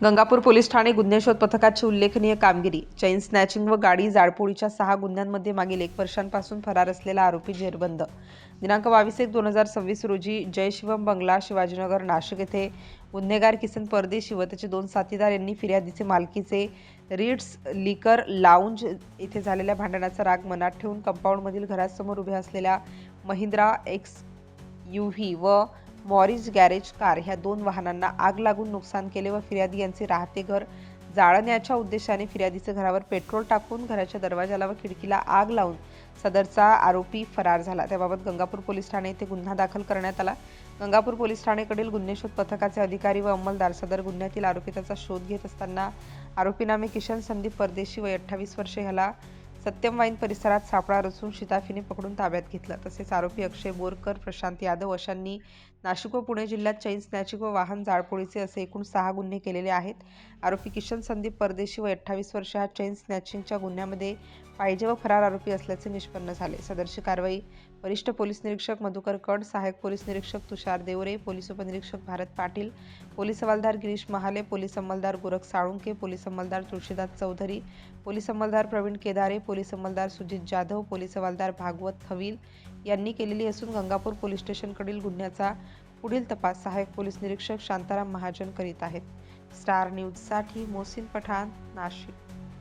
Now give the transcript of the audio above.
Gangapur police Thane गुन्हे शोध पथकाची उल्लेखनीय कामगिरी. चेन स्नॅचिंग व गाडी जाळपोळीच्या 6 गुन्ह्यांमध्ये मागील 1 वर्षांपासून फरार असलेला आरोपी जेरबंद. दिनांक 22/1/2026 रोजी जय शिवम बंगला, शिवाजीनगर, नाशिक येथे गुन्हेगार किसन परदेशी व त्याचे 2 साथीदार यांनी फिर्यादीचे मालकीचे रिट्स लिकर लाऊंज येथे झालेल्या भांडणाचा राग मनात ठेवून कंपाऊंडमधील घरासमोर उभ्या असलेल्या महिंद्रा XUV व मॉरिस गॅरेज कार ह्या 2 वाहनांना आग लागून नुकसान केले व फिर्यादी यांचे राहते घर जाळण्याच्या उद्देशाने फिर्यादीच्या घरावर पेट्रोल टाकून घराच्या दरवाजाला व खिडकीला आग लावून सदरचा आरोपी फरार झाला. त्याबाबत गंगापूर पोलीस ठाणे येथे गुन्हा दाखल करण्यात आला. गंगापूर पोलीस ठाणेकडील गुन्हे शोध पथकाचे अधिकारी व अंमलदार सदर गुन्ह्यातील आरोपीचा शोध घेत असताना आरोपी नामे किशन संदीप परदेशी वय 28 वर्षे ह्याला सत्यम वाईन परिसरात सापळा रचून शिताफीने पकडून ताब्यात घेतलं. तसेच आरोपी अक्षय बोरकर, प्रशांत यादव अशांनी नाशिक व पुणे जिल्ह्यात चेन स्नॅचिंग व वाहन जाळपोळीचे असे एकूण 6 गुन्हे केलेले आहेत. आरोपी किशन संदीप परदेशी वय 28 वर्षे हा चेन स्नॅचिंगच्या गुन्ह्यामध्ये पाहिजे व फरार आरोपी असल्याचे निष्पन्न झाले. सदरची कारवाई वरिष्ठ पोलीस निरीक्षक मधुकर कड, सहाय्यक पोलीस निरीक्षक तुषार देवरे, पोलीस उपनिरीक्षक भारत पाटील, पोलीस हवालदार गिरीश महाले, पोलीस अंमलदार गोरख साळुंके, पोलीस अंमलदार तुळशीदास चौधरी, पोलीस अंमलदार प्रवीण केदारे, पोलीस अंमलदार सुजित जाधव, पोलीस हवालदार भागवत थविल यांनी केलेली असून गंगापूर पोलीस स्टेशनकडील गुन्ह्याचा पुढील तपास सहाय्यक पोलीस निरीक्षक शांताराम महाजन करीत आहेत. स्टार न्यूजसाठी मोहसिन पठाण, नाशिक.